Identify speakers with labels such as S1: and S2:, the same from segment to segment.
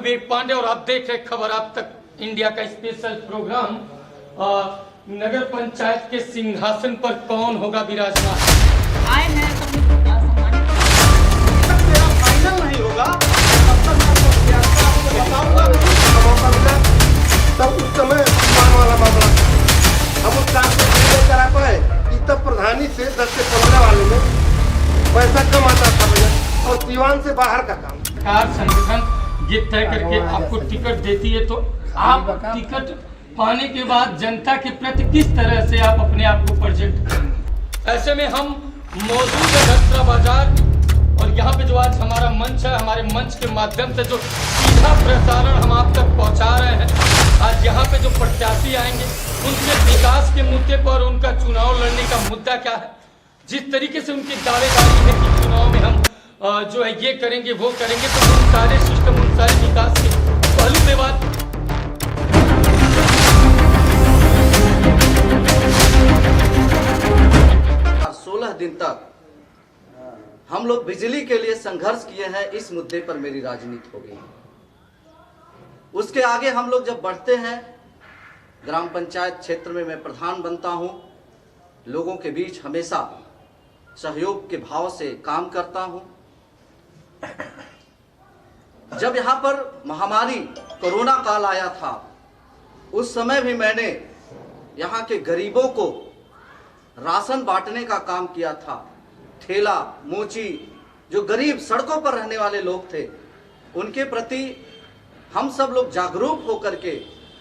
S1: विवेक पांडे और आप देख रहे खबर आप तक इंडिया का स्पेशल प्रोग्राम। नगर पंचायत के सिंहासन पर कौन होगा विराजमान?
S2: आए हैं सब लोग को सम्मानित
S3: मेरा फाइनल नहीं होगा तब तक मैं आपको बताऊंगा मौका मिला तब उस समय मान वाला मामला हम उस काम को नहीं करा पाए कि तब प्रधानी से 10 से 15 वाले में पैसा कम आता था भैया और दीवान से बाहर का काम।
S1: सरकार संगठन ये तय करके आपको टिकट देती है तो आप टिकट पाने के बाद जनता के प्रति किस तरह से आप अपने आप को प्रेजेंट करेंगे? ऐसे में हम मौजूद है घगसरा बाजार और यहाँ पे जो आज हमारा मंच है, हमारे मंच के माध्यम से जो सीधा प्रसारण हम आप तक पहुँचा रहे हैं। आज यहाँ पे जो प्रत्याशी आएंगे उनके विकास के मुद्दे पर, उनका चुनाव लड़ने का मुद्दा क्या है, जिस तरीके से उनकी दावेदारी है कि चुनाव में हम जो है ये करेंगे वो करेंगे, तो उन सारे सिस्टम, उन सारे विकास के पहलू पे बात।
S4: 16 दिन तक हम लोग बिजली के लिए संघर्ष किए हैं, इस मुद्दे पर मेरी राजनीति होगी। उसके आगे हम लोग जब बढ़ते हैं, ग्राम पंचायत क्षेत्र में मैं प्रधान बनता हूं, लोगों के बीच हमेशा सहयोग के भाव से काम करता हूं। जब यहां पर महामारी कोरोना काल आया था, उस समय भी मैंने यहां के गरीबों को राशन बांटने का काम किया था। ठेला मोची जो गरीब सड़कों पर रहने वाले लोग थे, उनके प्रति हम सब लोग जागरूक होकर के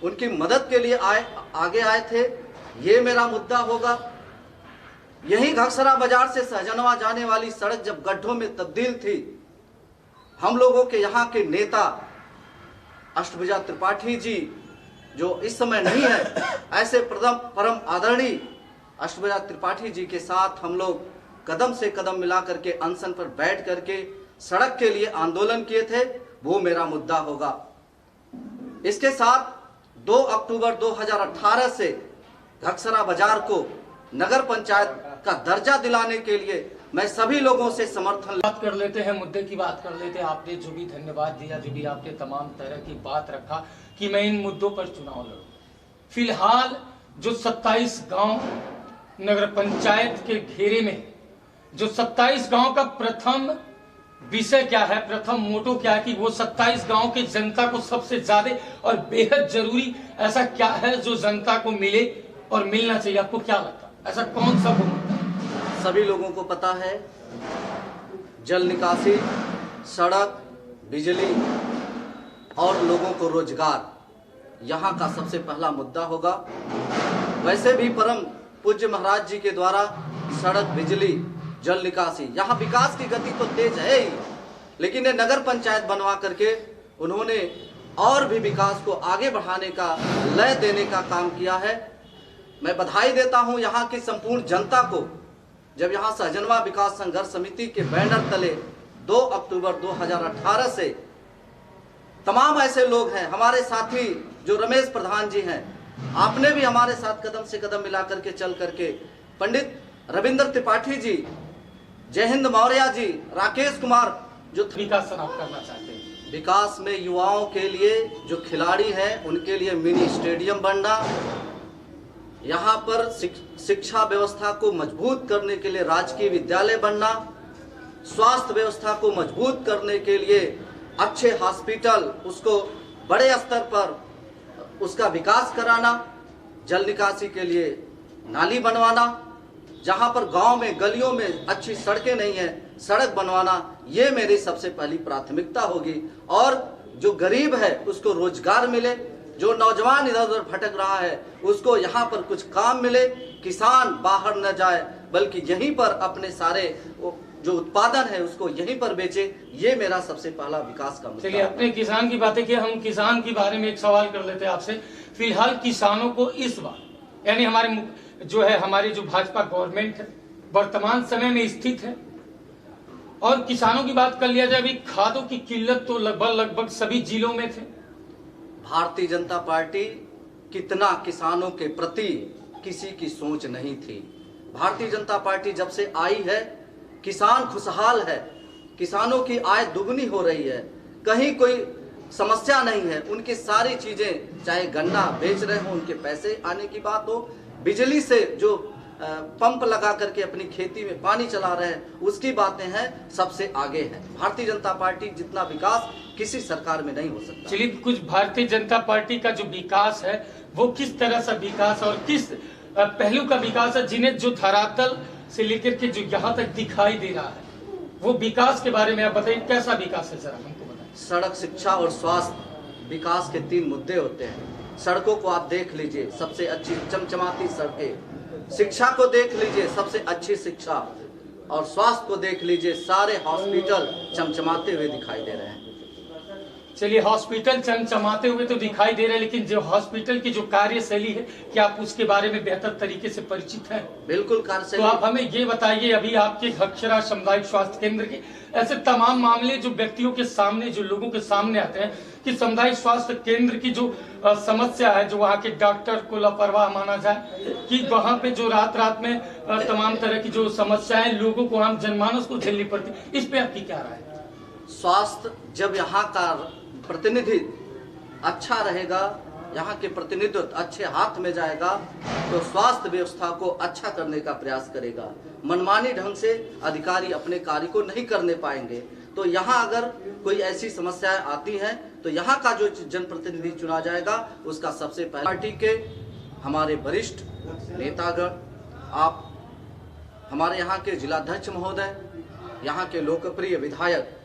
S4: उनकी मदद के लिए आगे आए थे। ये मेरा मुद्दा होगा। यही घगसरा बाजार से सहजनवा जाने वाली सड़क जब गड्ढों में तब्दील थी, हम लोगों के यहाँ के नेता अष्टभुजा त्रिपाठी जी, जो इस समय नहीं है, ऐसे परम आदरणीय अष्टभुजा त्रिपाठी जी के साथ हम लोग कदम से कदम मिला करके अनशन पर बैठ करके सड़क के लिए आंदोलन किए थे। वो मेरा मुद्दा होगा। इसके साथ 2 अक्टूबर 2018 से घगसरा बाजार को नगर पंचायत का दर्जा दिलाने के लिए मैं सभी लोगों से समर्थन।
S1: बात कर लेते हैं, मुद्दे की बात कर लेते हैं। आपने जो भी धन्यवाद दिया, जो भी आपने तमाम तरह की बात रखा कि मैं इन मुद्दों पर चुनाव लड़ूं। फिलहाल जो 27 गांव नगर पंचायत के घेरे में, जो 27 गांव का प्रथम विषय क्या है, प्रथम मोटो क्या है कि वो 27 गांव की जनता को सबसे ज्यादा और बेहद जरूरी ऐसा क्या है जो जनता को मिले और मिलना चाहिए? आपको क्या लगता है ऐसा कौन सा मुद्दा?
S4: सभी लोगों को पता है, जल निकासी, सड़क, बिजली और लोगों को रोजगार यहाँ का सबसे पहला मुद्दा होगा। वैसे भी परम पूज्य महाराज जी के द्वारा सड़क, बिजली, जल निकासी, यहाँ विकास की गति तो तेज है ही, लेकिन ये नगर पंचायत बनवा करके उन्होंने और भी विकास को आगे बढ़ाने का, लय देने का काम किया है। मैं बधाई देता हूँ यहाँ की संपूर्ण जनता को। जब यहाँ सहजनवा विकास संघर्ष समिति के बैनर तले 2 अक्टूबर 2018 से तमाम ऐसे लोग हैं, हमारे साथी जो रमेश प्रधान जी हैं, आपने भी हमारे साथ कदम से कदम मिला करके चल करके, पंडित रविंद्र त्रिपाठी जी, जय हिंद मौर्य जी, राकेश कुमार, जो
S1: विकास आप करना चाहते हैं।
S4: विकास में युवाओं के लिए जो खिलाड़ी हैं उनके लिए मिनी स्टेडियम बनना, यहाँ पर शिक्षा व्यवस्था को मजबूत करने के लिए राजकीय विद्यालय बनना, स्वास्थ्य व्यवस्था को मजबूत करने के लिए अच्छे हॉस्पिटल, उसको बड़े स्तर पर उसका विकास कराना, जल निकासी के लिए नाली बनवाना, जहाँ पर गांव में गलियों में अच्छी सड़कें नहीं हैं, सड़क बनवाना, ये मेरी सबसे पहली प्राथमिकता होगी। और जो गरीब है उसको रोजगार मिले, जो नौजवान इधर उधर भटक रहा है उसको यहाँ पर कुछ काम मिले, किसान बाहर न जाए बल्कि यहीं पर अपने सारे जो उत्पादन है उसको यहीं पर बेचे। ये मेरा सबसे पहला विकास का मुद्दा।
S1: चलिए, अपने किसान की बातें की, हम किसान के बारे में एक सवाल कर लेते हैं आपसे। फिलहाल किसानों को इस बार, यानी हमारे जो है, हमारी जो भाजपा गवर्नमेंट है वर्तमान समय में स्थित है, और किसानों की बात कर लिया जाए, अभी खादों की किल्लत तो लगभग सभी जिलों में थे।
S4: भारतीय जनता पार्टी कितना किसानों के प्रति किसी की सोच नहीं थी। भारतीय जनता पार्टी जब से आई है, किसान खुशहाल है, किसानों की आय दुगनी हो रही है। कहीं कोई समस्या नहीं है। उनकी सारी चीजें, चाहे गन्ना बेच रहे हो उनके पैसे आने की बात हो, बिजली से जो पंप लगा करके अपनी खेती में पानी चला रहे हैं उसकी बातें हैं, सबसे आगे है। भारतीय जनता पार्टी जितना विकास किसी सरकार में नहीं हो सकता।
S1: चलिए, कुछ भारतीय जनता पार्टी का जो विकास है वो किस तरह से विकास और किस पहलू का विकास है, जिन्हें जो धरातल से लेकर के जो यहाँ तक दिखाई दे रहा है, वो विकास के बारे में आप बताइए, कैसा विकास है, जरा हमको बताइए।
S4: सड़क, शिक्षा और स्वास्थ्य विकास के 3 मुद्दे होते हैं। सड़कों को आप देख लीजिए, सबसे अच्छी चमचमाती सड़कें। शिक्षा को देख लीजिए, सबसे अच्छी शिक्षा। और स्वास्थ्य को देख लीजिए, सारे हॉस्पिटल चमचमाते हुए दिखाई दे रहे हैं।
S1: चलिए, हॉस्पिटल चमचमाते हुए तो दिखाई दे रहे हैं, लेकिन जो हॉस्पिटल की जो कार्यशैली है, क्या आप उसके बारे में बेहतर तरीके से परिचित हैं?
S4: बिल्कुल कार्यशैली।
S1: तो आप हमें ये बताइए, अभी आपके घक्षरा सामुदायिक स्वास्थ्य केंद्र के ऐसे तमाम मामले जो व्यक्तियों के सामने, जो लोगों के सामने आते हैं कि सामुदायिक स्वास्थ्य केंद्र की जो समस्या है, जो वहाँ के डॉक्टर को लापरवाह माना जाए, कि वहाँ पे जो रात में तमाम तरह की जो समस्याएं लोगों को, आम जनमानस को झेलनी पड़ती, इस पे आपकी क्या राय है?
S4: स्वास्थ्य, जब यहाँ का प्रतिनिधि अच्छा रहेगा, यहाँ के प्रतिनिधित्व अच्छे हाथ में जाएगा, तो स्वास्थ्य व्यवस्था को अच्छा करने का प्रयास करेगा। मनमानी ढंग से अधिकारी अपने कार्य को नहीं करने पाएंगे। तो यहाँ अगर कोई ऐसी समस्याएं आती हैं, तो यहाँ का जो जनप्रतिनिधि चुना जाएगा, उसका सबसे पहले पार्टी के हमारे वरिष्ठ नेतागण, आप हमारे यहाँ के जिलाध्यक्ष महोदय, यहाँ के लोकप्रिय विधायक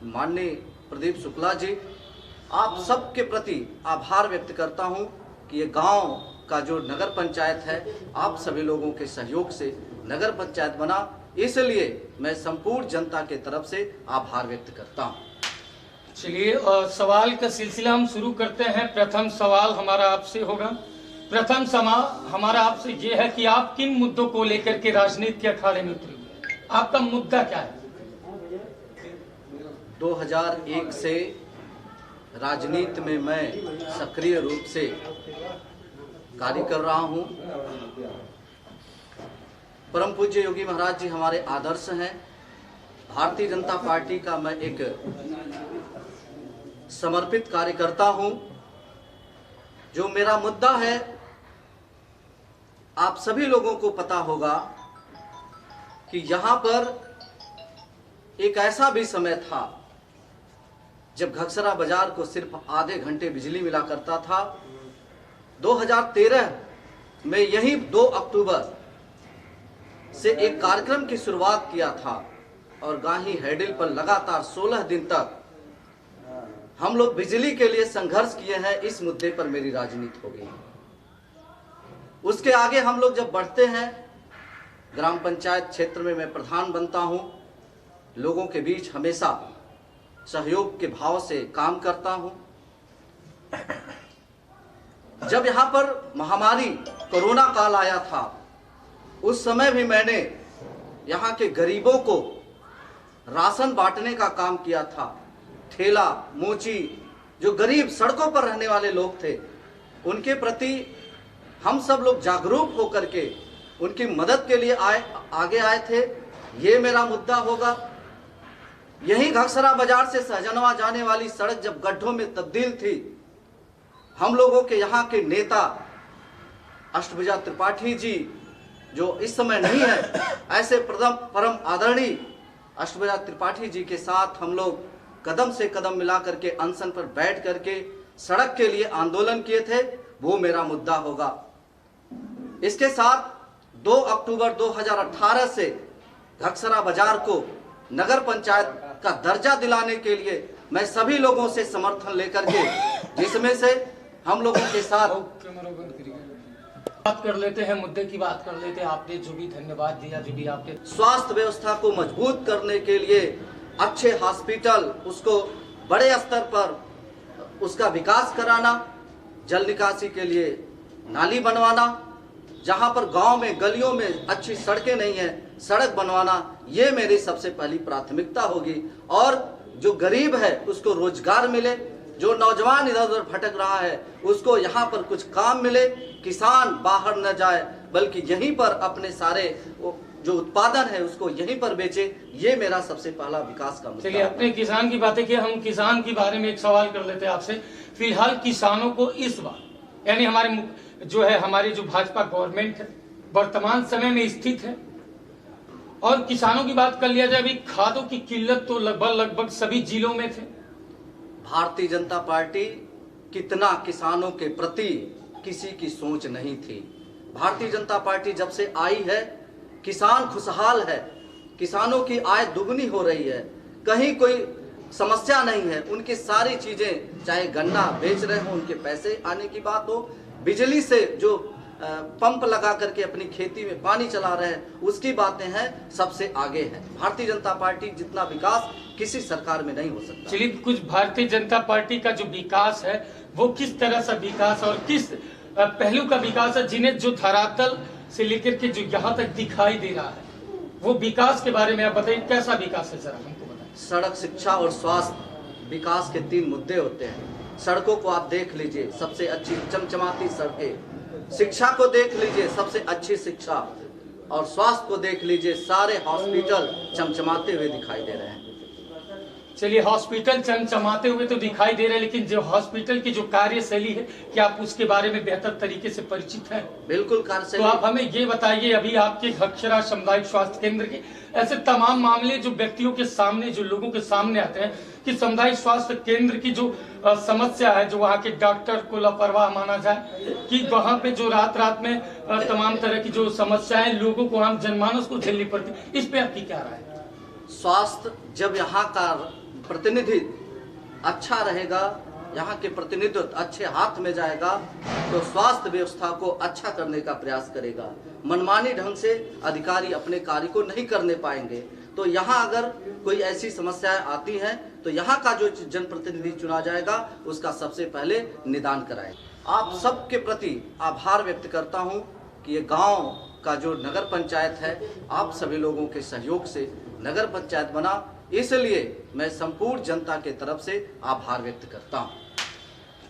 S4: माननीय प्रदीप शुक्ला जी, आप सबके प्रति आभार व्यक्त करता हूं कि ये गांव का जो नगर पंचायत है, आप सभी लोगों के सहयोग से नगर पंचायत बना, इसलिए मैं संपूर्ण जनता के तरफ से आभार व्यक्त करता हूं।
S1: चलिए, सवाल का सिलसिला हम शुरू करते हैं। प्रथम सवाल हमारा आपसे होगा। प्रथम सवाल हमारा आपसे ये है कि आप किन मुद्दों को लेकर के राजनीति के अखाड़े में उतरे हुए हैं? आपका मुद्दा क्या है?
S4: 2001 से राजनीति में मैं सक्रिय रूप से कार्य कर रहा हूं। परम पूज्य योगी महाराज जी हमारे आदर्श हैं। भारतीय जनता पार्टी का मैं एक समर्पित कार्यकर्ता हूं। जो मेरा मुद्दा है, आप सभी लोगों को पता होगा कि यहां पर एक ऐसा भी समय था जब घक्षरा बाजार को सिर्फ आधे घंटे बिजली मिला करता था। 2013 में यही 2 अक्टूबर से एक कार्यक्रम की शुरुआत किया था और गाही हैडिल पर लगातार 16 दिन तक हम लोग बिजली के लिए संघर्ष किए हैं। इस मुद्दे पर मेरी राजनीति होगी। उसके आगे हम लोग जब बढ़ते हैं, ग्राम पंचायत क्षेत्र में मैं प्रधान बनता हूं। लोगों के बीच हमेशा सहयोग के भाव से काम करता हूं। जब यहां पर महामारी कोरोना काल आया था, उस समय भी मैंने यहां के गरीबों को राशन बांटने का काम किया था। ठेला मोची, जो गरीब सड़कों पर रहने वाले लोग थे, उनके प्रति हम सब लोग जागरूक होकर के उनकी मदद के लिए आगे आए थे। ये मेरा मुद्दा होगा। यही घक्षरा बाजार से सहजनवा जाने वाली सड़क जब गड्ढों में तब्दील थी, हम लोगों के यहाँ के नेता अष्टभुजा त्रिपाठी जी, जो इस समय नहीं है, ऐसे परम आदरणीय अष्टभुजा त्रिपाठी जी के साथ हम लोग कदम से कदम मिला करके अनशन पर बैठ करके सड़क के लिए आंदोलन किए थे। वो मेरा मुद्दा होगा। इसके साथ 2 अक्टूबर 2018 से घक्षरा बाजार को नगर पंचायत का दर्जा दिलाने के लिए मैं सभी लोगों से समर्थन लेकर के, जिसमें से हम लोगों के साथ
S1: बात कर लेते हैं, मुद्दे की बात कर लेते हैं। आपने जो भी धन्यवाद दिया, जो भी आपने
S4: स्वास्थ्य व्यवस्था को मजबूत करने के लिए अच्छे हॉस्पिटल, उसको बड़े स्तर पर उसका विकास कराना, जल निकासी के लिए नाली बनवाना, जहां पर गांव में गलियों में अच्छी सड़कें नहीं है, सड़क बनवाना, ये मेरी सबसे पहली प्राथमिकता होगी। और जो गरीब है उसको रोजगार मिले, जो नौजवान इधर उधर भटक रहा है उसको यहाँ पर कुछ काम मिले, किसान बाहर न जाए बल्कि यहीं पर अपने सारे जो उत्पादन है उसको यहीं पर बेचे। ये मेरा सबसे पहला विकास का मुद्दा
S1: चलिए,
S4: है।
S1: अपने किसान की बातें की, हम किसान के बारे में एक सवाल कर लेते हैं आपसे। फिलहाल किसानों को इस बार यानी हमारी जो भाजपा गवर्नमेंट है वर्तमान समय में स्थित है, और किसानों की बात कर लिया जाए, अभी खादों की किल्लत तो लगभग सभी जिलों में थे।
S4: भारतीय जनता पार्टी कितना किसानों के प्रति किसी की सोच नहीं थी। भारतीय जनता पार्टी जब से आई है, किसान खुशहाल है, किसानों की आय दुगनी हो रही है, कहीं कोई समस्या नहीं है। उनकी सारी चीजें, चाहे गन्ना बेच रहे हो, उनके पैसे आने की बात हो, बिजली से जो पंप लगा करके अपनी खेती में पानी चला रहे हैं, उसकी बातें हैं, सबसे आगे है। भारतीय जनता पार्टी जितना विकास किसी सरकार में नहीं हो सकता।
S1: चलिए, कुछ भारतीय जनता पार्टी का जो विकास है वो किस तरह से विकास और किस पहलू का विकास है, जिन्हें जो धरातल से लेकर के जो यहाँ तक दिखाई दे रहा है, वो विकास के बारे में आप बताइए, कैसा विकास है, जरा हमको बताइए।
S4: सड़क, शिक्षा और स्वास्थ्य विकास के 3 मुद्दे होते हैं। सड़कों को आप देख लीजिए, सबसे अच्छी चमचमाती सड़कें। शिक्षा को देख लीजिए, सबसे अच्छी शिक्षा। और स्वास्थ्य को देख लीजिए, सारे हॉस्पिटल चमचमाते हुए दिखाई दे रहे हैं।
S1: चलिए, हॉस्पिटल चमचमाते हुए तो दिखाई दे रहे हैं, लेकिन जो हॉस्पिटल की जो कार्यशैली है, क्या आप उसके बारे में बेहतर तरीके से परिचित हैं?
S4: बिल्कुल
S1: तो
S4: कार्यशैली।
S1: आप हमें ये बताइए, अभी आपके घक्षरा सामुदायिक स्वास्थ्य केंद्र के ऐसे तमाम मामले जो व्यक्तियों के सामने, जो लोगों के सामने आते हैं कि सामुदायिक स्वास्थ्य केंद्र की जो समस्या है, जो वहाँ के डॉक्टर को लापरवाह माना जाए, कि वहाँ पे जो रात में तमाम तरह की जो समस्याएं लोगों को, आम जनमानस को झेलनी पड़ती, इस पे आपकी क्या राय है?
S4: स्वास्थ्य, जब यहाँ का प्रतिनिधि अच्छा रहेगा, यहाँ के प्रतिनिधित्व अच्छे हाथ में जाएगा, तो स्वास्थ्य व्यवस्था को अच्छा करने का प्रयास करेगा। मनमानी ढंग से अधिकारी अपने कार्य को नहीं करने पाएंगे। तो यहाँ अगर कोई ऐसी समस्याएं आती हैं, तो यहाँ का जो जनप्रतिनिधि चुना जाएगा, उसका सबसे पहले निदान कराएं। आप सबके प्रति आभार व्यक्त करता हूँ कि ये गांव का जो नगर पंचायत है, आप सभी लोगों के सहयोग से नगर पंचायत बना, इसलिए मैं संपूर्ण जनता के तरफ से आभार व्यक्त करता हूँ।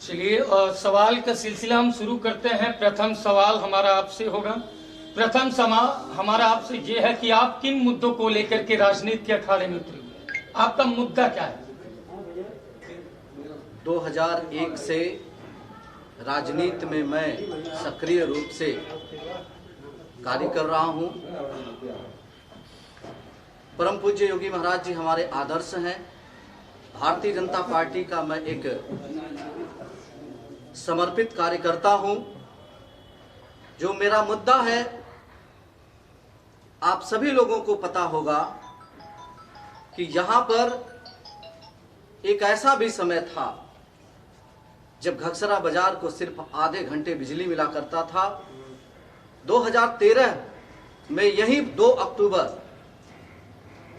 S1: चलिए, सवाल का सिलसिला हम शुरू करते हैं। प्रथम सवाल हमारा आपसे होगा। प्रथम सवाल हमारा आपसे ये है कि आप किन मुद्दों को लेकर के राजनीति के अखाड़े में उतरे हुए हैं? आपका मुद्दा क्या है?
S4: 2001 से राजनीति में मैं सक्रिय रूप से कार्य कर रहा हूँ। परम पूज्य योगी महाराज जी हमारे आदर्श हैं। भारतीय जनता पार्टी का मैं एक समर्पित कार्यकर्ता हूं। जो मेरा मुद्दा है, आप सभी लोगों को पता होगा कि यहां पर एक ऐसा भी समय था जब घक्षरा बाजार को सिर्फ आधे घंटे बिजली मिला करता था। 2013 में यही 2 अक्टूबर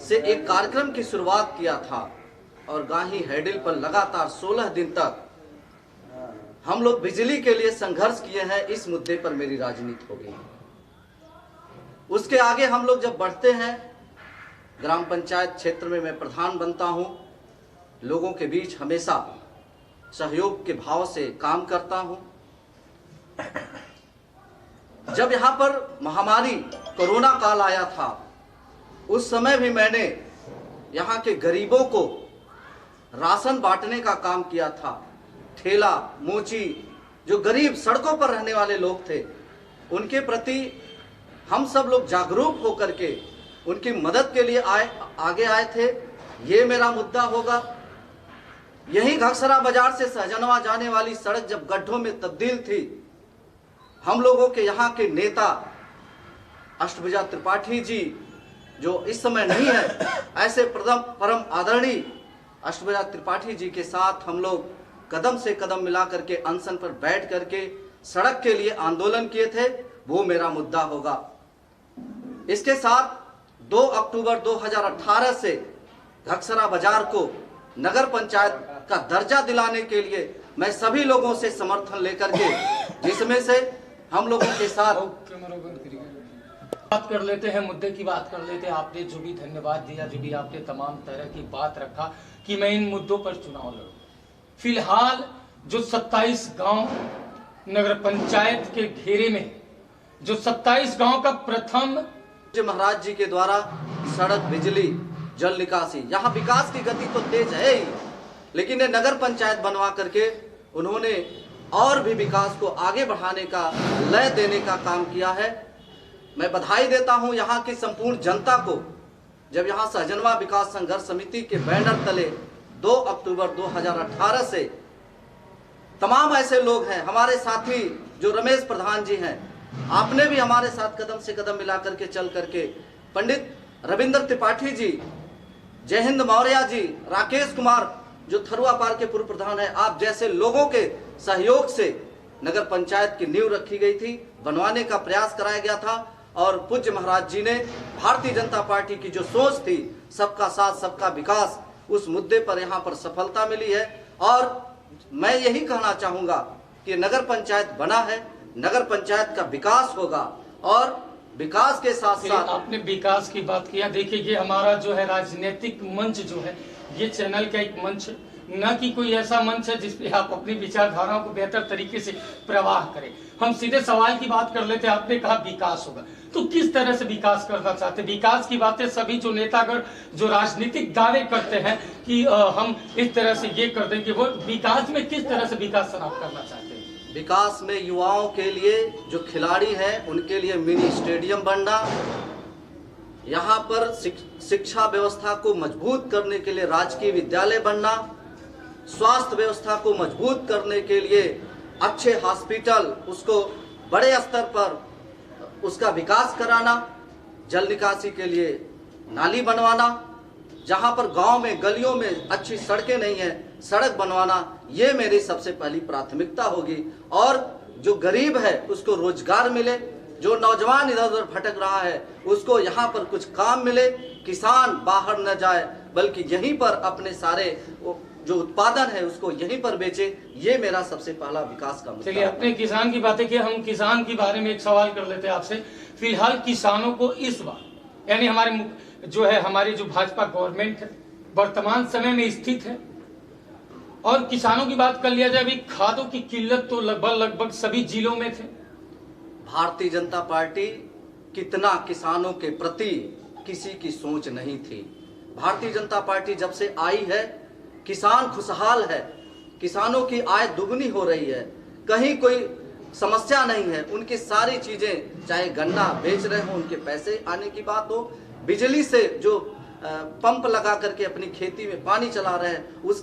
S4: से एक कार्यक्रम की शुरुआत किया था, और गाही हैडिल पर लगातार 16 दिन तक हम लोग बिजली के लिए संघर्ष किए हैं। इस मुद्दे पर मेरी राजनीति हो गई। उसके आगे हम लोग जब बढ़ते हैं, ग्राम पंचायत क्षेत्र में मैं प्रधान बनता हूं, लोगों के बीच हमेशा सहयोग के भाव से काम करता हूं। जब यहां पर महामारी कोरोना काल आया था, उस समय भी मैंने यहाँ के गरीबों को राशन बांटने का काम किया था। ठेला मोची, जो गरीब सड़कों पर रहने वाले लोग थे, उनके प्रति हम सब लोग जागरूक होकर के उनकी मदद के लिए आगे आए थे। ये मेरा मुद्दा होगा। यही घक्षरा बाजार से सहजनवा जाने वाली सड़क जब गड्ढों में तब्दील थी, हम लोगों के यहाँ के नेता अष्टभुजा त्रिपाठी जी, जो इस समय नहीं है, ऐसे परम आदरणीय अष्टभुजा त्रिपाठी जी के साथ हम लोग कदम से कदम मिला करके अनशन पर बैठ करके सड़क के लिए आंदोलन किए थे। वो मेरा मुद्दा होगा। इसके साथ 2 अक्टूबर 2018 से घक्षरा बाजार को नगर पंचायत का दर्जा दिलाने के लिए मैं सभी लोगों से समर्थन लेकर के, जिसमें से हम लोगों के साथ
S1: बात कर लेते हैं, मुद्दे की बात कर लेते हैं। आपने जो भी धन्यवाद दिया, जो भी आपने तमाम तरह की बात रखा कि मैं इन मुद्दों पर चुनाव लड़ूं। फिलहाल जो 27 गांव नगर पंचायत के घेरे में, जो 27 गांव का प्रथम
S4: जी महाराज जी के द्वारा सड़क, बिजली, जल निकासी, यहाँ विकास की गति तो तेज है ही, लेकिन ये नगर पंचायत बनवा करके उन्होंने और भी विकास को आगे बढ़ाने का, लय देने का काम किया है। मैं बधाई देता हूँ यहाँ की संपूर्ण जनता को, जब यहाँ सहजनवा विकास संघर्ष समिति के बैनर तले 2 अक्टूबर 2018 से तमाम ऐसे लोग हैं, हमारे साथी जो रमेश प्रधान जी हैं, आपने भी हमारे साथ कदम से कदम मिला करके चल करके, पंडित रविंद्र त्रिपाठी जी, जयहिंद मौर्य जी, राकेश कुमार जो थरुआ पार के पूर्व प्रधान है, आप जैसे लोगों के सहयोग से नगर पंचायत की नींव रखी गई थी, बनवाने का प्रयास कराया गया था। और पूज्य महाराज जी ने भारतीय जनता पार्टी की जो सोच थी, सबका साथ सबका विकास, उस मुद्दे पर यहाँ पर सफलता मिली है। और मैं यही कहना चाहूँगा कि नगर पंचायत बना है, नगर पंचायत का विकास होगा और विकास के साथ साथ
S1: आपने विकास की बात किया। देखिए ये हमारा जो है राजनीतिक मंच जो है, ये चैनल का एक मंच, न कि कोई ऐसा मंच है जिसपे आप अपनी विचारधाराओं को बेहतर तरीके से प्रवाह करें। हम सीधे सवाल की बात कर लेते हैं। आपने कहा विकास होगा, तो किस तरह से विकास करना चाहते हैं? विकास की बातें सभी जो नेतागण जो राजनीतिक दावे करते हैं कि हम इस तरह से ये कर देंगे, वो विकास में किस तरह से विकास आप करना चाहते हैं?
S4: विकास में युवाओं के लिए, जो खिलाड़ी हैं उनके लिए मिनी स्टेडियम बनना, यहाँ पर शिक्षा व्यवस्था को मजबूत करने के लिए राजकीय विद्यालय बनना, स्वास्थ्य व्यवस्था को मजबूत करने के लिए अच्छे हॉस्पिटल, उसको बड़े स्तर पर उसका विकास कराना, जल निकासी के लिए नाली बनवाना, जहाँ पर गांव में गलियों में अच्छी सड़कें नहीं हैं, सड़क बनवाना, ये मेरी सबसे पहली प्राथमिकता होगी। और जो गरीब है उसको रोजगार मिले, जो नौजवान इधर उधर भटक रहा है उसको यहाँ पर कुछ काम मिले, किसान बाहर न जाए बल्कि यहीं पर अपने सारे जो उत्पादन है उसको यहीं पर बेचे, ये मेरा सबसे पहला विकास का मुद्दा है।
S1: चलिए, अपने किसान की बातें की, हम किसान के बारे में एक सवाल कर लेते हैं आपसे। फिलहाल किसानों को इस बार, यानी हमारी जो भाजपा गवर्नमेंट है वर्तमान समय में स्थित है, और किसानों की बात कर लिया जाए, अभी खादों की किल्लत तो लगभग सभी जिलों में थे।
S4: भारतीय जनता पार्टी कितना किसानों के प्रति किसी की सोच नहीं थी। भारतीय जनता पार्टी जब से आई है, किसान खुशहाल है, किसानों की आय दुगनी हो रही है, कहीं कोई समस्या नहीं है। उनकी सारी चीजें, चाहे गन्ना बेच रहे हो, उनके पैसे आने की बात हो, बिजली से जो पंप लगा करके अपनी खेती में पानी चला रहे हैं, उसकी